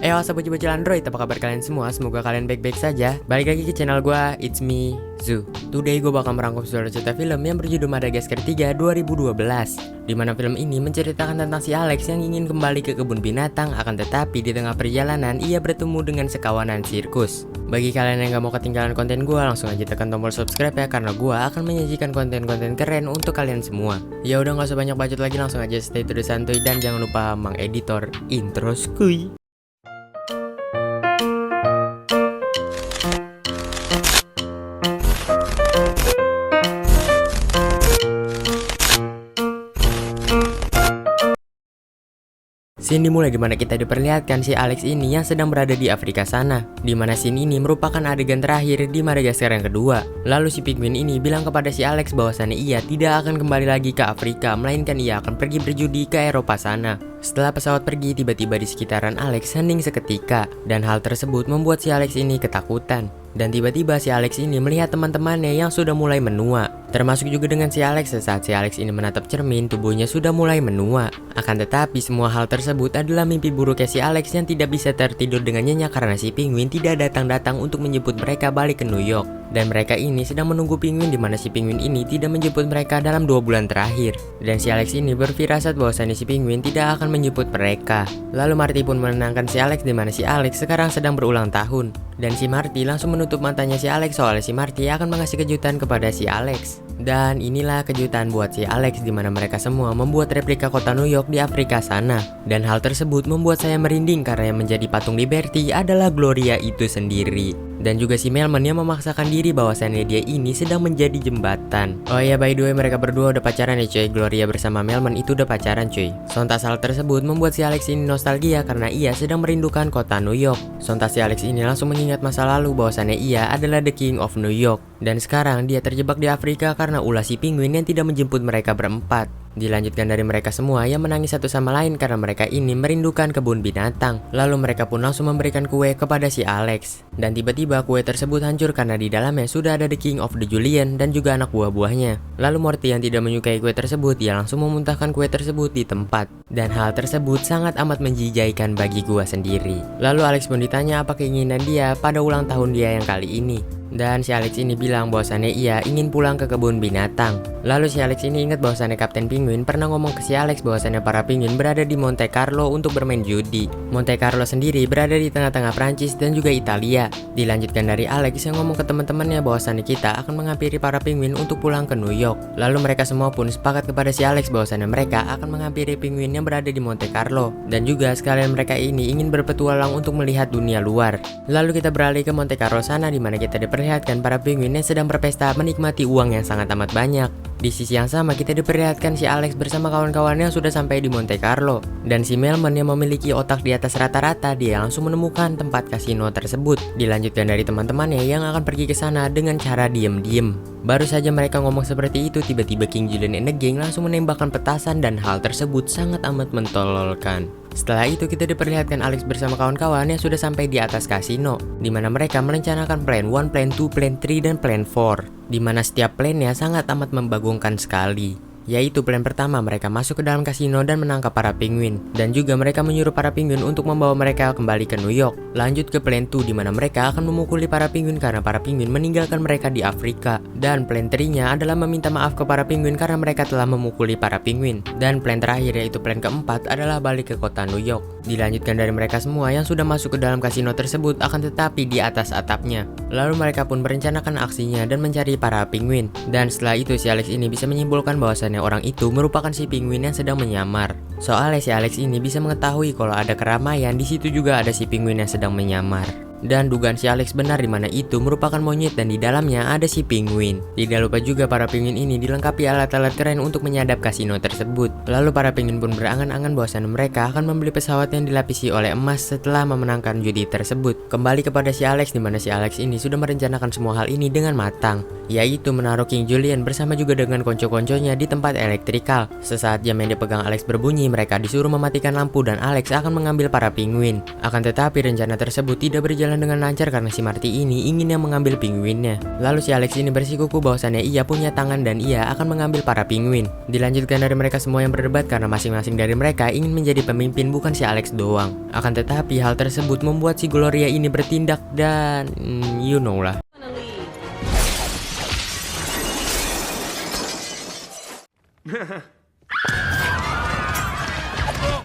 Sahabat bocil Android, apa kabar kalian semua? Semoga kalian baik-baik saja. Balik lagi ke channel gua, it's me, Zu. Today gue bakal merangkum sebuah cerita film yang berjudul Madagaskar 3 2012, di mana film ini menceritakan tentang si Alex yang ingin kembali ke kebun binatang, akan tetapi di tengah perjalanan ia bertemu dengan sekawanan sirkus. Bagi kalian yang gak mau ketinggalan konten gue, langsung aja tekan tombol subscribe ya, karena gue akan menyajikan konten-konten keren untuk kalian semua. Ya udah gak usah banyak bacot lagi, langsung aja stay to the santuy dan jangan lupa mang editor intro skuy. Scene dimulai dimana kita diperlihatkan si Alex ini yang sedang berada di Afrika sana, dimana scene ini merupakan adegan terakhir di Madagaskar yang kedua. Lalu si penguin ini bilang kepada si Alex bahwasannya ia tidak akan kembali lagi ke Afrika, melainkan ia akan pergi berjudi ke Eropa sana. Setelah pesawat pergi, tiba-tiba di sekitaran Alex hening seketika, dan hal tersebut membuat si Alex ini ketakutan. Dan tiba-tiba si Alex ini melihat teman-temannya yang sudah mulai menua. Termasuk juga dengan si Alex, sesaat si Alex ini menatap cermin, tubuhnya sudah mulai menua. Akan tetapi semua hal tersebut adalah mimpi buruknya si Alex yang tidak bisa tertidur dengan nyenyak karena si penguin tidak datang-datang untuk menjemput mereka balik ke New York. Dan mereka ini sedang menunggu penguin, dimana si penguin ini tidak menjemput mereka dalam 2 bulan terakhir. Dan si Alex ini berfirasat bahwasannya si penguin tidak akan menjemput mereka. Lalu Marty pun menenangkan si Alex, dimana si Alex sekarang sedang berulang tahun. Dan si Marty langsung menutup matanya si Alex, soalnya si Marty akan mengasih kejutan kepada si Alex. Dan inilah kejutan buat si Alex, dimana mereka semua membuat replika kota New York di Afrika sana. Dan hal tersebut membuat saya merinding karena yang menjadi patung Liberty adalah Gloria itu sendiri. Dan juga si Melman yang memaksakan diri bahwasannya dia ini sedang menjadi jembatan. Oh ya, by the way, mereka berdua udah pacaran ya cuy. Gloria bersama Melman itu udah pacaran cuy. Sontak hal tersebut membuat si Alex ini nostalgia karena ia sedang merindukan kota New York. Sontak si Alex ini langsung mengingat masa lalu bahwasannya ia adalah the king of New York. Dan sekarang dia terjebak di Afrika karena ulah si penguin yang tidak menjemput mereka berempat. Dilanjutkan dari mereka semua yang menangis satu sama lain karena mereka ini merindukan kebun binatang. Lalu mereka pun langsung memberikan kue kepada si Alex. Dan tiba-tiba kue tersebut hancur karena di dalamnya sudah ada the king of the Julian dan juga anak buah-buahnya. Lalu Morty yang tidak menyukai kue tersebut, dia langsung memuntahkan kue tersebut di tempat. Dan hal tersebut sangat amat menjijaikan bagi gua sendiri. Lalu Alex pun ditanya apa keinginan dia pada ulang tahun dia yang kali ini. Dan si Alex ini bilang bahwasannya ia ingin pulang ke kebun binatang. Lalu si Alex ini ingat bahwasannya Kapten Penguin pernah ngomong ke si Alex bahwasannya para penguin berada di Monte Carlo untuk bermain judi. Monte Carlo sendiri berada di tengah-tengah Prancis dan juga Italia. Dilanjutkan dari Alex yang ngomong ke teman-temannya bahwasannya kita akan menghampiri para penguin untuk pulang ke New York. Lalu mereka semua pun sepakat kepada si Alex bahwasannya mereka akan menghampiri penguin yang berada di Monte Carlo. Dan juga sekalian mereka ini ingin berpetualang untuk melihat dunia luar. Lalu kita beralih ke Monte Carlo sana, dimana kita diperlihatkan para penguin yang sedang berpesta menikmati uang yang sangat amat banyak. Di sisi yang sama kita diperlihatkan si Alex bersama kawan-kawannya sudah sampai di Monte Carlo. Dan si Melman yang memiliki otak di atas rata-rata, dia langsung menemukan tempat kasino tersebut. Dilanjutkan dari teman-temannya yang akan pergi ke sana dengan cara diem-diem. Baru saja mereka ngomong seperti itu, tiba-tiba King Julian and the Gang langsung menembakkan petasan dan hal tersebut sangat amat mentololkan. Setelah itu kita diperlihatkan Alex bersama kawan-kawan yang sudah sampai di atas kasino, dimana mereka merencanakan plan 1, plan 2, plan 3, dan plan 4, dimana setiap plannya sangat amat membagongkan sekali. Yaitu plan pertama, mereka masuk ke dalam kasino dan menangkap para penguin. Dan juga mereka menyuruh para penguin untuk membawa mereka kembali ke New York. Lanjut ke plan 2, dimana mereka akan memukuli para penguin karena para penguin meninggalkan mereka di Afrika. Dan plan 3-nya adalah meminta maaf ke para penguin karena mereka telah memukuli para penguin. Dan plan terakhir yaitu plan keempat adalah balik ke kota New York. Dilanjutkan dari mereka semua yang sudah masuk ke dalam kasino tersebut, akan tetapi di atas atapnya. Lalu mereka pun merencanakan aksinya dan mencari para penguin. Dan setelah itu si Alex ini bisa menyimpulkan bahwasannya orang itu merupakan si penguin yang sedang menyamar. Soalnya si Alex ini bisa mengetahui kalau ada keramaian, di situ juga ada si penguin yang sedang menyamar. Dan dugaan si Alex benar, dimana itu merupakan monyet dan di dalamnya ada si penguin. Tidak lupa juga para penguin ini dilengkapi alat-alat keren untuk menyadap kasino tersebut. Lalu para penguin pun berangan-angan bahwasannya mereka akan membeli pesawat yang dilapisi oleh emas setelah memenangkan judi tersebut. Kembali kepada si Alex, dimana si Alex ini sudah merencanakan semua hal ini dengan matang, yaitu menaruh King Julian bersama juga dengan konco-konconya di tempat elektrikal. Sesaat jam yang dipegang Alex berbunyi, mereka disuruh mematikan lampu dan Alex akan mengambil para penguin. Akan tetapi rencana tersebut tidak berjalan berjalan dengan lancar karena si Marty ini inginnya mengambil penguinnya. Lalu si Alex ini bersikuku bahwasannya ia punya tangan dan ia akan mengambil para penguin. Dilanjutkan dari mereka semua yang berdebat karena masing-masing dari mereka ingin menjadi pemimpin, bukan si Alex doang. Akan tetapi hal tersebut membuat si Gloria ini bertindak dan you know lah.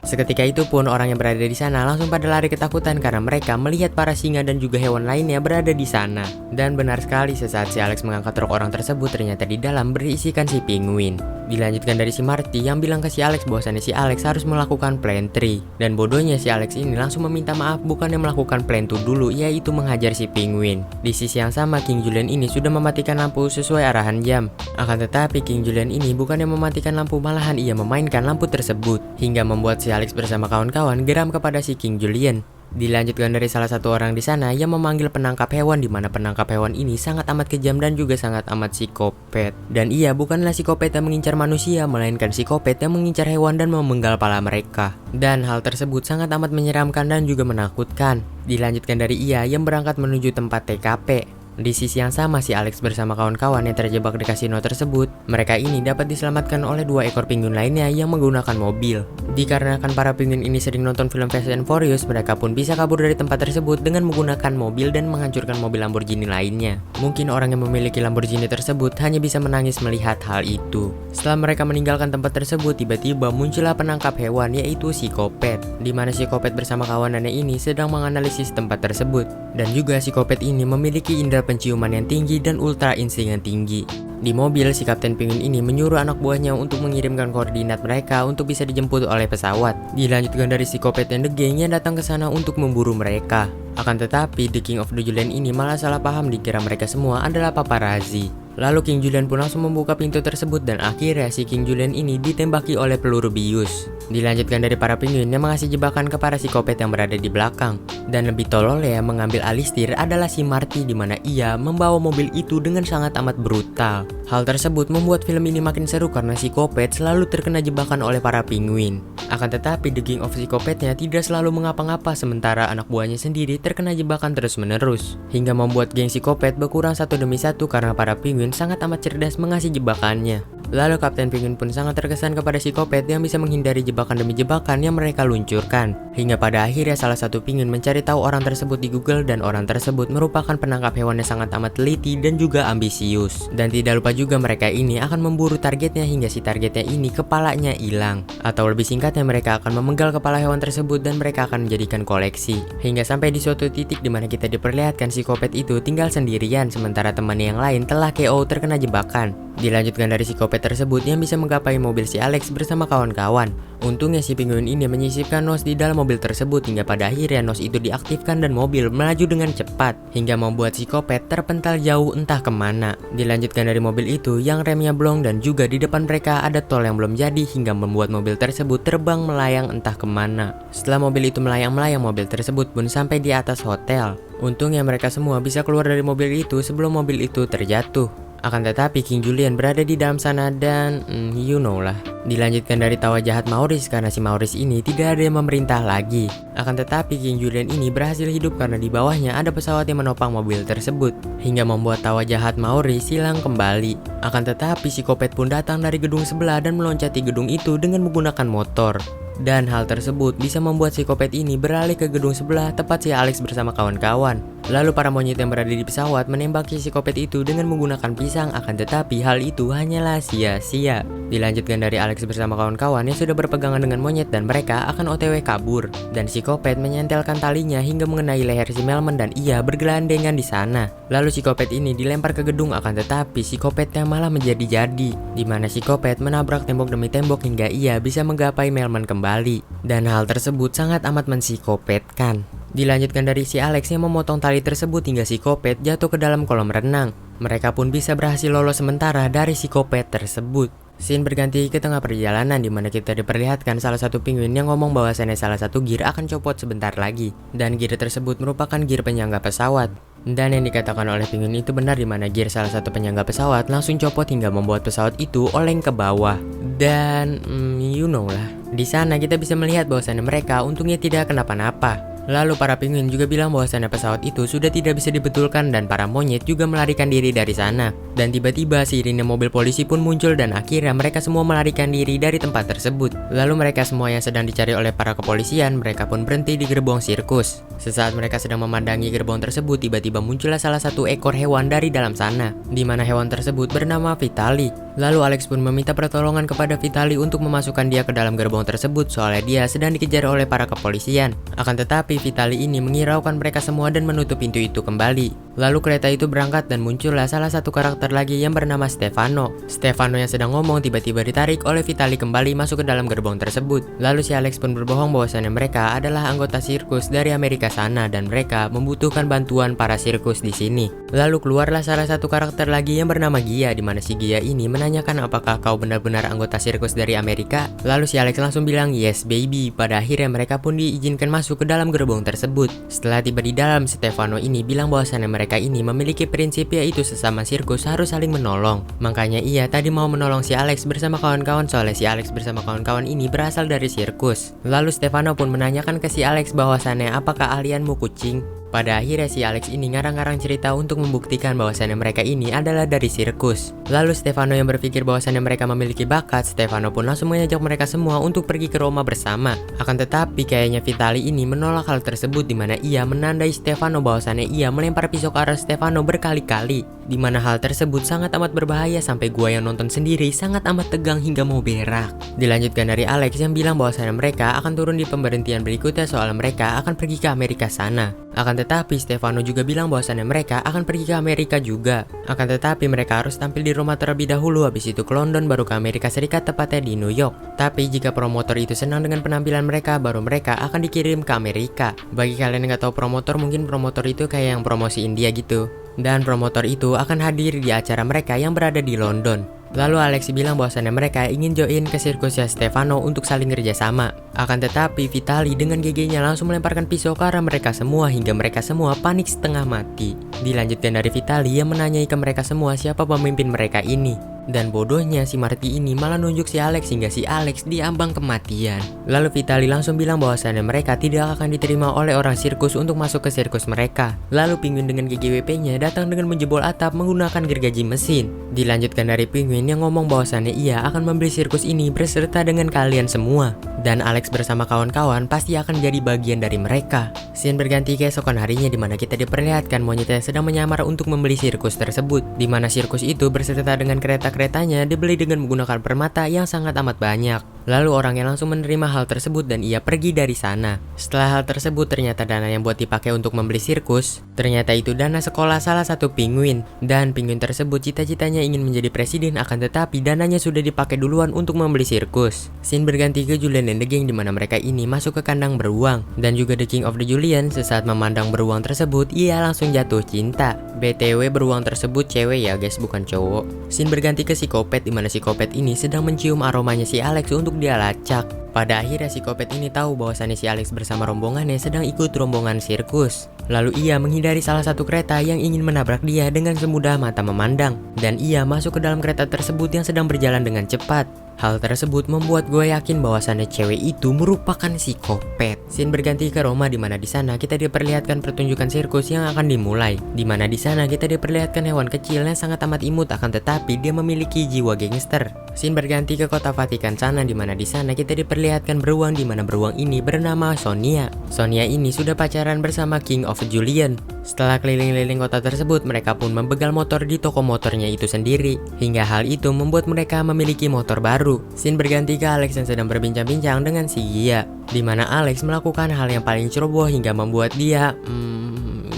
Seketika itu pun orang yang berada di sana langsung pada lari ketakutan karena mereka melihat para singa dan juga hewan lainnya berada di sana. Dan benar sekali, sesaat si Alex mengangkat rok orang tersebut, ternyata di dalam berisikan si penguin. Dilanjutkan dari si Marty yang bilang ke si Alex bahwasannya si Alex harus melakukan plan 3. Dan bodohnya si Alex ini langsung meminta maaf, bukannya melakukan plan 2 dulu, yaitu menghajar si penguin. Di sisi yang sama, King Julian ini sudah mematikan lampu sesuai arahan jam. Akan tetapi King Julian ini bukannya mematikan lampu, malahan ia memainkan lampu tersebut hingga membuat si Alex bersama kawan-kawan geram kepada si King Julian. Dilanjutkan dari salah satu orang di sana yang memanggil penangkap hewan, di mana penangkap hewan ini sangat amat kejam dan juga sangat amat psikopat. Dan ia bukanlah psikopat yang mengincar manusia, melainkan psikopat yang mengincar hewan dan memenggal kepala mereka. Dan hal tersebut sangat amat menyeramkan dan juga menakutkan. Dilanjutkan dari ia yang berangkat menuju tempat TKP. Di sisi yang sama, si Alex bersama kawan-kawan yang terjebak di kasino tersebut, mereka ini dapat diselamatkan oleh 2 ekor penguin lainnya yang menggunakan mobil. Dikarenakan para penguin ini sering nonton film Fast and Furious, mereka pun bisa kabur dari tempat tersebut dengan menggunakan mobil dan menghancurkan mobil Lamborghini lainnya. Mungkin orang yang memiliki Lamborghini tersebut hanya bisa menangis melihat hal itu. Setelah mereka meninggalkan tempat tersebut, tiba-tiba muncullah penangkap hewan, yaitu psikopat, di mana psikopat bersama kawanannya ini sedang menganalisis tempat tersebut. Dan juga psikopat ini memiliki indera penciuman yang tinggi dan ultra insting yang tinggi. Di mobil, si Kapten Penguin ini menyuruh anak buahnya untuk mengirimkan koordinat mereka untuk bisa dijemput oleh pesawat. Dilanjutkan dari psikopat yang The Gang yang datang ke sana untuk memburu mereka. Akan tetapi, The King of the Julian ini malah salah paham, dikira mereka semua adalah paparazzi. Lalu King Julian pun langsung membuka pintu tersebut dan akhirnya si King Julian ini ditembaki oleh peluru bius. Dilanjutkan dari para penguin yang mengasih jebakan ke para psikopat yang berada di belakang. Dan lebih tolol yang mengambil alih setir adalah si Marty, di mana ia membawa mobil itu dengan sangat amat brutal. Hal tersebut membuat film ini makin seru karena psikopat selalu terkena jebakan oleh para penguin. Akan tetapi The King of Psikopatnya tidak selalu mengapa-ngapa, sementara anak buahnya sendiri terkena jebakan terus-menerus. Hingga membuat geng psikopat berkurang satu demi satu karena para penguin sangat amat cerdas mengasih jebakannya. Lalu Kapten Penguin pun sangat terkesan kepada psikopat yang bisa menghindari jebakan demi jebakan yang mereka luncurkan. Hingga pada akhirnya salah satu penguin mencari tahu orang tersebut di Google, dan orang tersebut merupakan penangkap hewan yang sangat amat teliti dan juga ambisius. Dan tidak lupa juga mereka ini akan memburu targetnya hingga si targetnya ini kepalanya hilang. Atau lebih singkatnya, mereka akan memenggal kepala hewan tersebut dan mereka akan menjadikan koleksi. Hingga sampai di suatu titik di mana kita diperlihatkan psikopat itu tinggal sendirian, sementara temannya yang lain telah KO terkena jebakan. Dilanjutkan dari psikopat tersebut yang bisa menggapai mobil si Alex bersama kawan-kawan. Untungnya si penguin ini menyisipkan nos di dalam mobil tersebut hingga pada akhirnya nos itu diaktifkan dan mobil melaju dengan cepat hingga membuat psikopat terpental jauh entah kemana. Dilanjutkan dari mobil itu yang remnya blong dan juga di depan mereka ada tol yang belum jadi hingga membuat mobil tersebut terbang melayang entah kemana. Setelah mobil itu melayang-melayang, mobil tersebut pun sampai di atas hotel. Untungnya mereka semua bisa keluar dari mobil itu sebelum mobil itu terjatuh. Akan tetapi King Julian berada di dalam sana dan you know lah. Dilanjutkan dari tawa jahat Maurice karena si Maurice ini tidak ada yang memerintah lagi. Akan tetapi King Julian ini berhasil hidup karena di bawahnya ada pesawat yang menopang mobil tersebut. Hingga membuat tawa jahat Maurice hilang kembali. Akan tetapi psikopat pun datang dari gedung sebelah dan meloncati gedung itu dengan menggunakan motor. Dan hal tersebut bisa membuat psikopat ini beralih ke gedung sebelah tepat si Alex bersama kawan-kawan. Lalu para monyet yang berada di pesawat menembaki psikopat itu dengan menggunakan pisang, akan tetapi hal itu hanyalah sia-sia. Dilanjutkan dari Alex bersama kawan-kawan yang sudah berpegangan dengan monyet dan mereka akan OTW kabur. Dan psikopat menyentelkan talinya hingga mengenai leher si Melman dan ia bergelandengan di sana. Lalu psikopat ini dilempar ke gedung, akan tetapi psikopatnya malah menjadi-jadi, di mana psikopat menabrak tembok demi tembok hingga ia bisa menggapai Melman kembali. Dan hal tersebut sangat amat menpsikopatkan. Dilanjutkan dari si Alex yang memotong tali tersebut hingga psikopat jatuh ke dalam kolam renang. Mereka pun bisa berhasil lolos sementara dari psikopat tersebut. Scene berganti ke tengah perjalanan di mana kita diperlihatkan salah satu penguin yang ngomong bahwasannya salah satu gear akan copot sebentar lagi. Dan gear tersebut merupakan gear penyangga pesawat. Dan yang dikatakan oleh penguin itu benar, di mana gear salah satu penyangga pesawat langsung copot hingga membuat pesawat itu oleng ke bawah. Dan you know lah. Di sana kita bisa melihat bahwasannya mereka untungnya tidak kenapa-napa. Lalu para penguin juga bilang bahwasannya pesawat itu sudah tidak bisa dibetulkan dan para monyet juga melarikan diri dari sana. Dan tiba-tiba sirine mobil polisi pun muncul dan akhirnya mereka semua melarikan diri dari tempat tersebut. Lalu mereka semua yang sedang dicari oleh para kepolisian, mereka pun berhenti di gerbong sirkus. Sesaat mereka sedang memandangi gerbong tersebut, tiba-tiba muncullah salah satu ekor hewan dari dalam sana, di mana hewan tersebut bernama Vitali. Lalu Alex pun meminta pertolongan kepada Vitali untuk memasukkan dia ke dalam gerbong tersebut soalnya dia sedang dikejar oleh para kepolisian. Akan tetapi Vitali ini menghiraukan mereka semua dan menutup pintu itu kembali. Lalu kereta itu berangkat dan muncullah salah satu karakter lagi yang bernama Stefano. Stefano yang sedang ngomong tiba-tiba ditarik oleh Vitali kembali masuk ke dalam gerbong tersebut. Lalu si Alex pun berbohong bahwasannya mereka adalah anggota sirkus dari Amerika sana dan mereka membutuhkan bantuan para sirkus di sini. Lalu keluarlah salah satu karakter lagi yang bernama Gia, di mana si Gia ini menanyakan apakah kau benar-benar anggota sirkus dari Amerika. Lalu si Alex langsung bilang yes baby. Pada akhirnya mereka pun diizinkan masuk ke dalam gerbong tersebut. Setelah tiba di dalam, Stefano ini bilang bahwasannya mereka ini memiliki prinsip yaitu sesama sirkus harus saling menolong. Makanya ia tadi mau menolong si Alex bersama kawan-kawan soalnya si Alex bersama kawan-kawan ini berasal dari sirkus. Lalu Stefano pun menanyakan ke si Alex bahwasannya apakah alianmu kucing? Pada akhirnya si Alex ini ngarang-ngarang cerita untuk membuktikan bahwasannya mereka ini adalah dari sirkus. Lalu Stefano yang berpikir bahwasannya mereka memiliki bakat, Stefano pun langsung mengajak mereka semua untuk pergi ke Roma bersama. Akan tetapi kayaknya Vitali ini menolak hal tersebut, di mana ia menandai Stefano bahwasannya ia melempar pisau ke arah Stefano berkali-kali. Di mana hal tersebut sangat amat berbahaya sampai gua yang nonton sendiri sangat amat tegang hingga mau berak. Dilanjutkan dari Alex yang bilang bahwasannya mereka akan turun di pemberhentian berikutnya soal mereka akan pergi ke Amerika sana. Akan tetapi Stefano juga bilang bahwasannya mereka akan pergi ke Amerika juga. Akan tetapi mereka harus tampil di Roma terlebih dahulu, habis itu ke London baru ke Amerika Serikat tepatnya di New York. Tapi jika promotor itu senang dengan penampilan mereka, baru mereka akan dikirim ke Amerika. Bagi kalian yang gak tahu promotor, mungkin promotor itu kayak yang promosi India gitu. Dan promotor itu akan hadir di acara mereka yang berada di London. Lalu Alex bilang bahwasannya mereka ingin join ke sirkusnya Stefano untuk saling kerjasama. Akan tetapi Vitali dengan GG-nya langsung melemparkan pisau ke arah mereka semua hingga mereka semua panik setengah mati. Dilanjutkan dari Vitali yang menanyai ke mereka semua siapa pemimpin mereka ini. Dan bodohnya si Marty ini malah nunjuk si Alex hingga si Alex diambang kematian. Lalu Vitali langsung bilang bahwasannya mereka tidak akan diterima oleh orang sirkus untuk masuk ke sirkus mereka. Lalu Penguin dengan GGWP-nya datang dengan menjebol atap menggunakan gergaji mesin. Dilanjutkan dari Penguin yang ngomong bahwasannya ia akan membeli sirkus ini berserta dengan kalian semua. Dan Alex bersama kawan-kawan pasti akan jadi bagian dari mereka. Scene berganti keesokan harinya di mana kita diperlihatkan monyet yang sedang menyamar untuk membeli sirkus tersebut. Di mana sirkus itu berserta dengan keretanya dibeli dengan menggunakan permata yang sangat amat banyak. Lalu orangnya langsung menerima hal tersebut dan ia pergi dari sana. Setelah hal tersebut ternyata dana yang buat dipakai untuk membeli sirkus, ternyata itu dana sekolah salah satu penguin. Dan penguin tersebut cita-citanya ingin menjadi presiden, akan tetapi dananya sudah dipakai duluan untuk membeli sirkus. Scene berganti ke Julian dan The Gang di mana mereka ini masuk ke kandang beruang. Dan juga The King of the Julian sesaat memandang beruang tersebut, ia langsung jatuh cinta. BTW beruang tersebut cewek ya guys, bukan cowok. Scene berganti ke psikopat di mana psikopat ini sedang mencium aromanya si Alex untuk dia lacak. Pada akhirnya psikopat ini tahu bahwasannya si Alex bersama rombongannya sedang ikut rombongan sirkus. Lalu ia menghindari salah satu kereta yang ingin menabrak dia dengan semudah mata memandang. Dan ia masuk ke dalam kereta tersebut yang sedang berjalan dengan cepat. Hal tersebut membuat gue yakin bahwasannya cewek itu merupakan psikopat. Scene berganti ke Roma di mana di sana kita diperlihatkan pertunjukan sirkus yang akan dimulai. Di mana di sana kita diperlihatkan hewan kecil yang sangat amat imut akan tetapi dia memiliki jiwa gangster. Scene berganti ke kota Vatikan sana di mana di sana kita diperlihatkan beruang di mana beruang ini bernama Sonia. Sonia ini sudah pacaran bersama King of Julian. Setelah keliling-keliling kota tersebut, mereka pun membegal motor di toko motornya itu sendiri. Hingga hal itu membuat mereka memiliki motor baru. Scene berganti ke Alex yang sedang berbincang-bincang dengan si Gia, di mana Alex melakukan hal yang paling ceroboh hingga membuat dia,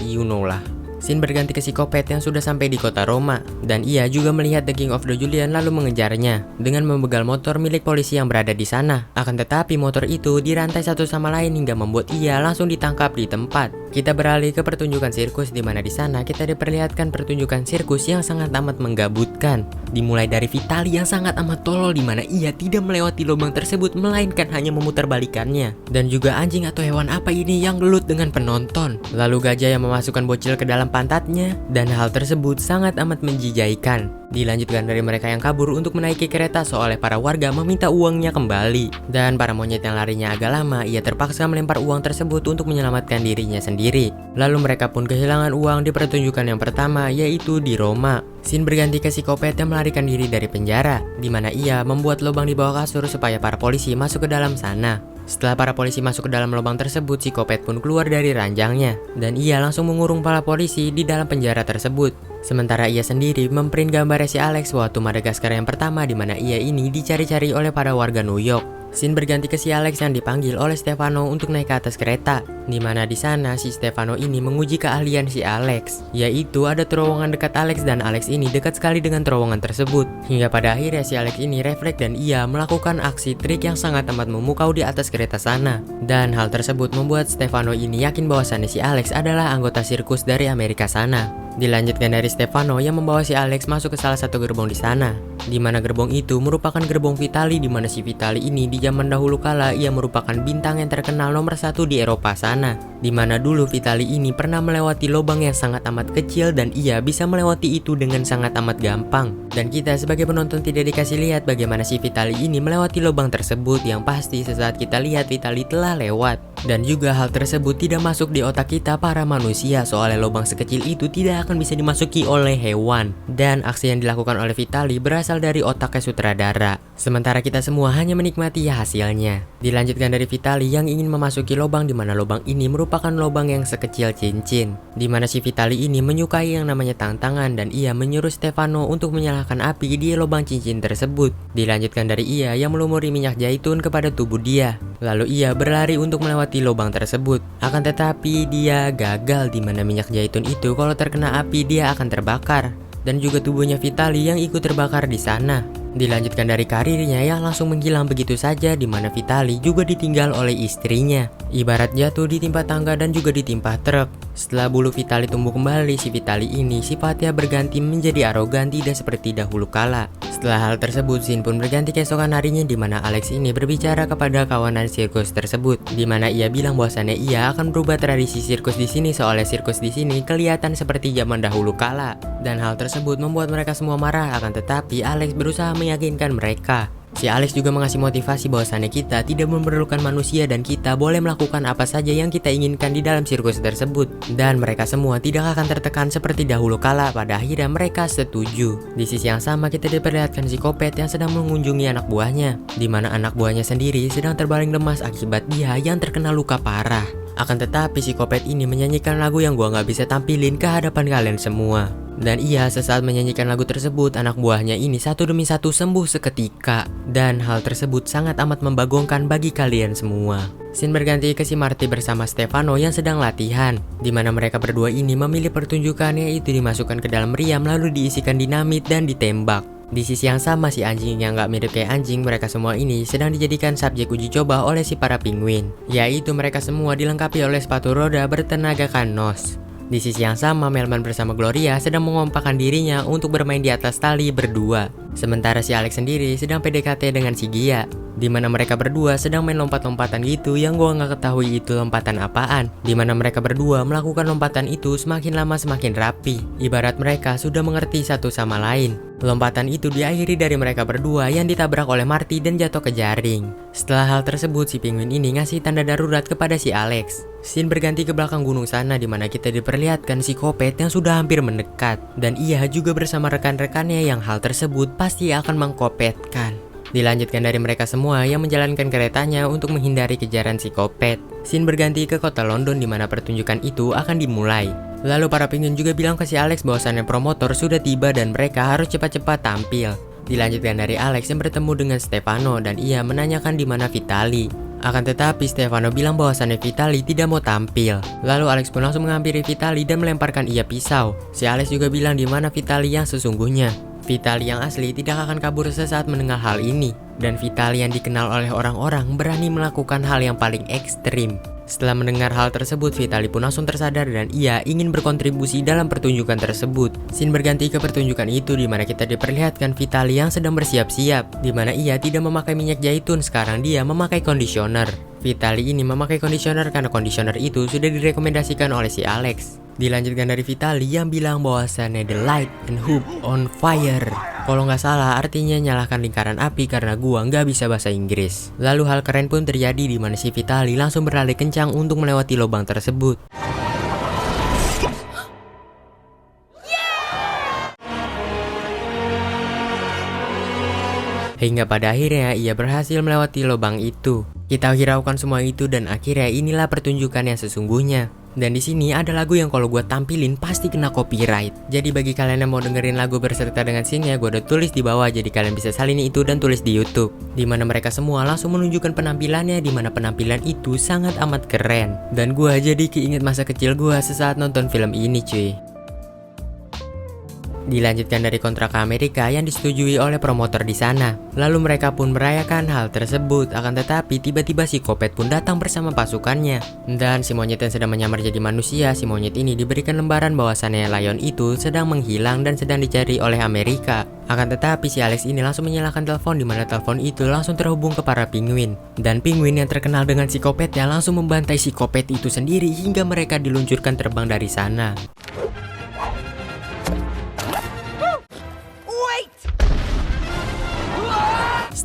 you know lah. Scene berganti ke psikopat yang sudah sampai di kota Roma, dan ia juga melihat The King of the Julian lalu mengejarnya dengan membegal motor milik polisi yang berada di sana. Akan tetapi motor itu dirantai satu sama lain hingga membuat ia langsung ditangkap di tempat. Kita beralih ke pertunjukan sirkus di mana di sana kita diperlihatkan pertunjukan sirkus yang sangat amat menggabutkan. Dimulai dari Vitali yang sangat amat tolol di mana ia tidak melewati lubang tersebut melainkan hanya memutarbalikannya. Dan juga anjing atau hewan apa ini yang gelut dengan penonton. Lalu gajah yang memasukkan bocil ke dalam pantatnya, dan hal tersebut sangat amat menjijaikan. Dilanjutkan dari mereka yang kabur untuk menaiki kereta soalnya para warga meminta uangnya kembali. Dan para monyet yang larinya agak lama, ia terpaksa melempar uang tersebut untuk menyelamatkan dirinya sendiri. Lalu mereka pun kehilangan uang di pertunjukan yang pertama, yaitu di Roma. Scene berganti ke psikopat yang melarikan diri dari penjara, di mana ia membuat lubang di bawah kasur supaya para polisi masuk ke dalam sana. Setelah para polisi masuk ke dalam lubang tersebut, psikopat pun keluar dari ranjangnya, dan ia langsung mengurung para polisi di dalam penjara tersebut. Sementara ia sendiri memprint gambarnya si Alex waktu Madagaskar yang pertama, di mana ia ini dicari-cari oleh para warga New York. Scene berganti ke si Alex yang dipanggil oleh Stefano untuk naik ke atas kereta, di mana di sana si Stefano ini menguji keahlian si Alex, yaitu ada terowongan dekat Alex dan Alex ini dekat sekali dengan terowongan tersebut. Hingga pada akhirnya si Alex ini refleks dan ia melakukan aksi trik yang sangat amat memukau di atas kereta sana. Dan hal tersebut membuat Stefano ini yakin bahwasannya si Alex adalah anggota sirkus dari Amerika sana. Dilanjutkan dari Stefano yang membawa si Alex masuk ke salah satu gerbong di sana, di mana gerbong itu merupakan gerbong Vitali, di mana si Vitali ini di zaman dahulu kala ia merupakan bintang yang terkenal nomor 1 di Eropa sana, di mana dulu Vitali ini pernah melewati lubang yang sangat amat kecil dan ia bisa melewati itu dengan sangat amat gampang. Dan kita sebagai penonton tidak dikasih lihat bagaimana si Vitali ini melewati lubang tersebut, yang pasti sesaat kita lihat Vitali telah lewat. Dan juga hal tersebut tidak masuk di otak kita para manusia, soalnya lubang sekecil itu tidak akan bisa dimasuki oleh hewan. Dan aksi yang dilakukan oleh Vitali berasal dari otaknya sutradara, sementara kita semua hanya menikmati hasilnya. Dilanjutkan dari Vitali yang ingin memasuki lubang, di mana lubang ini merupakan lubang yang sekecil cincin, di mana si Vitali ini menyukai yang namanya tantangan dan ia menyuruh Stefano untuk menyalakan api di lubang cincin tersebut. Dilanjutkan dari ia yang melumuri minyak zaitun kepada tubuh dia, lalu ia berlari untuk melewati lubang tersebut. Akan tetapi dia gagal, di mana minyak zaitun itu kalau terkena api dia akan terbakar, dan juga tubuhnya Vitali yang ikut terbakar di sana. Dilanjutkan dari karirnya yang langsung menghilang begitu saja, di mana Vitali juga ditinggal oleh istrinya, ibarat jatuh ditimpa tangga dan juga ditimpa truk. Setelah bulu Vitali tumbuh kembali, si Vitali ini sifatnya berganti menjadi arogan, tidak seperti dahulu kala. Setelah hal tersebut, scene pun berganti keesokan harinya, di mana Alex ini berbicara kepada kawanan sirkus tersebut, di mana ia bilang bahwasannya ia akan berubah tradisi sirkus di sini, soalnya sirkus di sini kelihatan seperti zaman dahulu kala. Dan hal tersebut membuat mereka semua marah, akan tetapi Alex berusaha meyakinkan mereka. Si Alex juga mengasih motivasi bahwasannya kita tidak memerlukan manusia dan kita boleh melakukan apa saja yang kita inginkan di dalam sirkus tersebut. Dan mereka semua tidak akan tertekan seperti dahulu kala. Pada akhirnya mereka setuju. Di sisi yang sama kita diperlihatkan psikopat yang sedang mengunjungi anak buahnya, di mana anak buahnya sendiri sedang terbaring lemas akibat dia yang terkena luka parah. Akan tetapi psikopat ini menyanyikan lagu yang gua nggak bisa tampilin ke hadapan kalian semua. Dan ia sesaat menyanyikan lagu tersebut, anak buahnya ini satu demi satu sembuh seketika. Dan hal tersebut sangat amat membagongkan bagi kalian semua. Scene berganti ke si Marty bersama Stefano yang sedang latihan, di mana mereka berdua ini memilih pertunjukan, yaitu dimasukkan ke dalam meriam lalu diisikan dinamit dan ditembak. Di sisi yang sama, si anjing yang gak mirip kayak anjing, mereka semua ini sedang dijadikan subjek uji coba oleh si para penguin, yaitu mereka semua dilengkapi oleh sepatu roda bertenagakan nos. Di sisi yang sama, Melman bersama Gloria sedang mengompakkan dirinya untuk bermain di atas tali berdua. Sementara si Alex sendiri sedang PDKT dengan si Gia, di mana mereka berdua sedang main lompat-lompatan gitu yang gua nggak ketahui itu lompatan apaan. Di mana mereka berdua melakukan lompatan itu semakin lama semakin rapi, ibarat mereka sudah mengerti satu sama lain. Lompatan itu diakhiri dari mereka berdua yang ditabrak oleh Marty dan jatuh ke jaring. Setelah hal tersebut, si penguin ini ngasih tanda darurat kepada si Alex. Scene berganti ke belakang gunung sana, di mana kita diperlihatkan psikopat yang sudah hampir mendekat, dan ia juga bersama rekan-rekannya yang hal tersebut pasti akan mengkopetkan. Dilanjutkan dari mereka semua yang menjalankan keretanya untuk menghindari kejaran psikopat. Scene berganti ke kota London, di mana pertunjukan itu akan dimulai. Lalu para penguin juga bilang ke si Alex bahwasannya promotor sudah tiba dan mereka harus cepat-cepat tampil. Dilanjutkan dari Alex yang bertemu dengan Stefano dan ia menanyakan di mana Vitali. Akan tetapi Stefano bilang bahwasannya Vitali tidak mau tampil. Lalu Alex pun langsung menghampiri Vitali dan melemparkan ia pisau. Si Alex juga bilang di mana Vitali yang sesungguhnya. Vitali yang asli tidak akan kabur sesaat mendengar hal ini. Dan Vitali yang dikenal oleh orang-orang berani melakukan hal yang paling ekstrim. Setelah mendengar hal tersebut, Vitali pun langsung tersadar dan ia ingin berkontribusi dalam pertunjukan tersebut. Scene berganti ke pertunjukan itu, di mana kita diperlihatkan Vitali yang sedang bersiap-siap, di mana ia tidak memakai minyak zaitun, sekarang dia memakai conditioner. Vitali ini memakai conditioner karena conditioner itu sudah direkomendasikan oleh si Alex. Dilanjutkan dari Vitali yang bilang bahwasannya the light and hoop on fire. Kalau nggak salah artinya nyalakan lingkaran api karena gua nggak bisa bahasa Inggris. Lalu hal keren pun terjadi di mana si Vitali langsung berlari kencang untuk melewati lubang tersebut. Hingga pada akhirnya ia berhasil melewati lubang itu. Kita hiraukan semua itu dan akhirnya inilah pertunjukan yang sesungguhnya. Dan di sini ada lagu yang kalau gue tampilin pasti kena copyright. Jadi bagi kalian yang mau dengerin lagu berserta dengan scene-nya, gue udah tulis di bawah, jadi kalian bisa salin itu dan tulis di YouTube. Dimana mereka semua langsung menunjukkan penampilannya, dimana penampilan itu sangat amat keren. Dan gue jadi keinget masa kecil gue sesaat nonton film ini cuy. Dilanjutkan dari kontrak ke Amerika yang disetujui oleh promotor di sana. Lalu mereka pun merayakan hal tersebut. Akan tetapi tiba-tiba si Kopet pun datang bersama pasukannya. Dan si monyet yang sedang menyamar jadi manusia, si monyet ini diberikan lembaran bahwasannya Lion itu sedang menghilang dan sedang dicari oleh Amerika. Akan tetapi si Alex ini langsung menyalakan telepon, dimana telepon itu langsung terhubung ke para penguin. Dan penguin yang terkenal dengan si Kopetnya langsung membantai si Kopet itu sendiri hingga mereka diluncurkan terbang dari sana.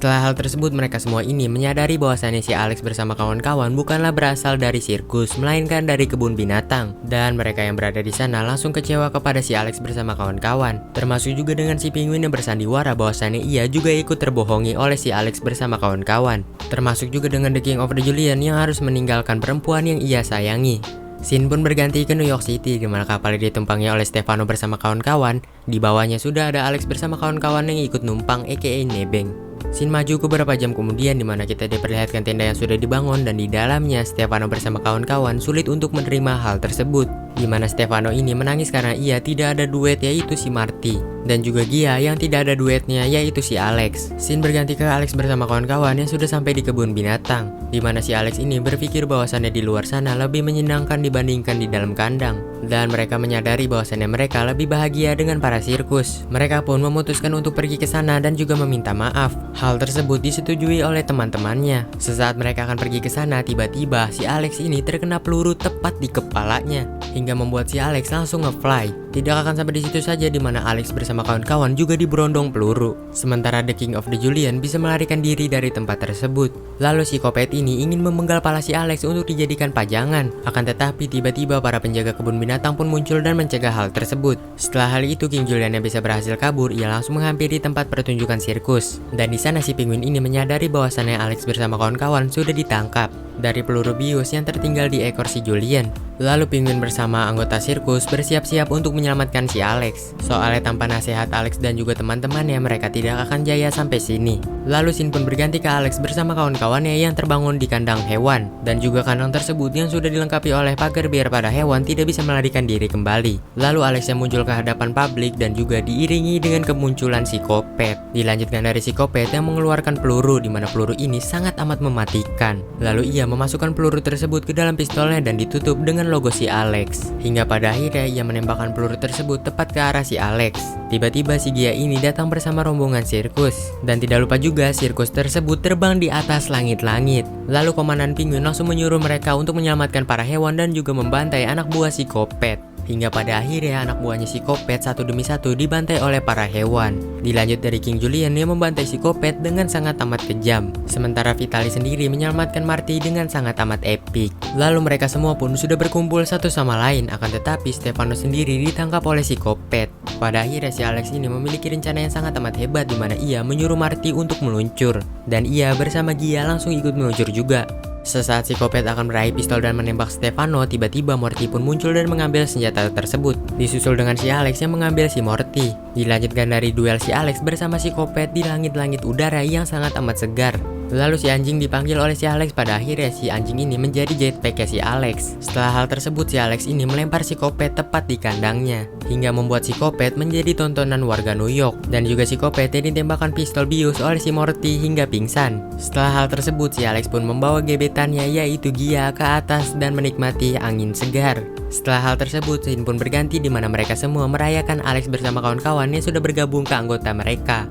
Setelah hal tersebut, mereka semua ini menyadari bahwasannya si Alex bersama kawan-kawan bukanlah berasal dari sirkus, melainkan dari kebun binatang. Dan mereka yang berada di sana langsung kecewa kepada si Alex bersama kawan-kawan. Termasuk juga dengan si penguin yang bersandiwara bahwasannya ia juga ikut terbohongi oleh si Alex bersama kawan-kawan. Termasuk juga dengan The King of the Julian yang harus meninggalkan perempuan yang ia sayangi. Scene pun berganti ke New York City, di mana kapal ditumpangi oleh Stefano bersama kawan-kawan. Di bawahnya sudah ada Alex bersama kawan-kawan yang ikut numpang, aka nebeng. Scene maju ke beberapa jam kemudian, di mana kita diperlihatkan tenda yang sudah dibangun dan di dalamnya Stefano bersama kawan-kawan sulit untuk menerima hal tersebut. Di mana Stefano ini menangis karena ia tidak ada duet, yaitu si Marty. Dan juga Gia yang tidak ada duetnya, yaitu si Alex. Scene berganti ke Alex bersama kawan-kawan yang sudah sampai di kebun binatang. Di mana si Alex ini berpikir bahwasannya di luar sana lebih menyenangkan dibandingkan di dalam kandang. Dan mereka menyadari bahwasannya mereka lebih bahagia dengan para sirkus. Mereka pun memutuskan untuk pergi ke sana dan juga meminta maaf. Hal tersebut disetujui oleh teman-temannya. Sesaat mereka akan pergi ke sana, tiba-tiba si Alex ini terkena peluru tepat di kepalanya, hingga membuat si Alex langsung nge-fly. Tidak akan sampai di situ saja, di mana Alex bersama kawan-kawan juga diberondong peluru. Sementara The King of the Julian bisa melarikan diri dari tempat tersebut. Lalu si Kopet ini ingin memenggal pala si Alex untuk dijadikan pajangan. Akan tetapi tiba-tiba para penjaga kebun binatang pun muncul dan mencegah hal tersebut. Setelah hal itu, King Julian yang bisa berhasil kabur, ia langsung menghampiri tempat pertunjukan sirkus. Dan di sana si penguin ini menyadari bahwasannya Alex bersama kawan-kawan sudah ditangkap dari peluru bius yang tertinggal di ekor si Julian. Lalu penguin bersama anggota sirkus bersiap-siap untuk menyelamatkan si Alex. Soalnya tanpa nasihat Alex dan juga teman-temannya, mereka tidak akan jaya sampai sini. Lalu scene pun berganti ke Alex bersama kawan-kawannya yang terbangun di kandang hewan. Dan juga kandang tersebut yang sudah dilengkapi oleh pagar biar para hewan tidak bisa melarikan diri kembali. Lalu Alex yang muncul ke hadapan publik dan juga diiringi dengan kemunculan si Kopet. Dilanjutkan dari si Kopet yang mengeluarkan peluru, di mana peluru ini sangat amat mematikan. Lalu ia memasukkan peluru tersebut ke dalam pistolnya dan ditutup dengan logo si Alex. Hingga pada akhirnya ia menembakkan peluru tersebut tepat ke arah si Alex. Tiba-tiba si Gia ini datang bersama rombongan sirkus. Dan tidak lupa juga sirkus tersebut terbang di atas langit-langit. Lalu komandan penguin langsung menyuruh mereka untuk menyelamatkan para hewan dan juga membantai anak buah si Kopet. Hingga pada akhirnya anak buahnya si Kopet satu demi satu dibantai oleh para hewan. Dilanjut dari King Julian yang membantai si Kopet dengan sangat amat kejam. Sementara Vitali sendiri menyelamatkan Marty dengan sangat amat epik. Lalu mereka semua pun sudah berkumpul satu sama lain, akan tetapi Stefano sendiri ditangkap oleh si Kopet. Pada akhirnya si Alex ini memiliki rencana yang sangat amat hebat, di mana ia menyuruh Marty untuk meluncur. Dan ia bersama Gia langsung ikut meluncur juga. Sesaat si Kopet akan meraih pistol dan menembak Stefano, tiba-tiba Morty pun muncul dan mengambil senjata tersebut. Disusul dengan si Alex yang mengambil si Morty. Dilanjutkan dari duel si Alex bersama si Kopet di langit-langit udara yang sangat amat segar. Lalu si anjing dipanggil oleh si Alex. Pada akhirnya si anjing ini menjadi jetpacknya si Alex. Setelah hal tersebut, si Alex ini melempar si Kopet tepat di kandangnya, hingga membuat si Kopet menjadi tontonan warga New York. Dan juga si Kopet yang ditembakkan pistol bius oleh si Morty hingga pingsan. Setelah hal tersebut, si Alex pun membawa gebetannya yaitu Gia ke atas dan menikmati angin segar. Setelah hal tersebut, scene pun berganti di mana mereka semua merayakan Alex bersama kawan-kawan yang sudah bergabung ke anggota mereka.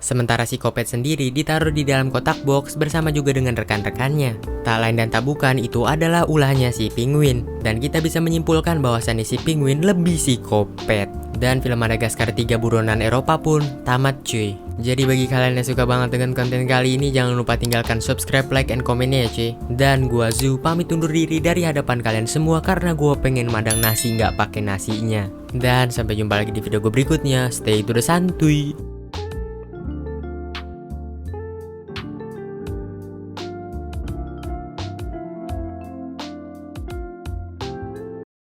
Sementara si Kopet sendiri ditaruh di dalam kotak box bersama juga dengan rekan-rekannya. Tak lain dan tak bukan itu adalah ulahnya si Penguin. Dan kita bisa menyimpulkan bahwasannya si Penguin lebih si Kopet. Dan film Madagaskar 3 Buronan Eropa pun tamat cuy. Jadi bagi kalian yang suka banget dengan konten kali ini, jangan lupa tinggalkan subscribe, like, and komennya ya cuy. Dan gua Zu pamit undur diri dari hadapan kalian semua karena gua pengen madang nasi nggak pakai nasinya. Dan sampai jumpa lagi di video gue berikutnya. Stay to the santuy.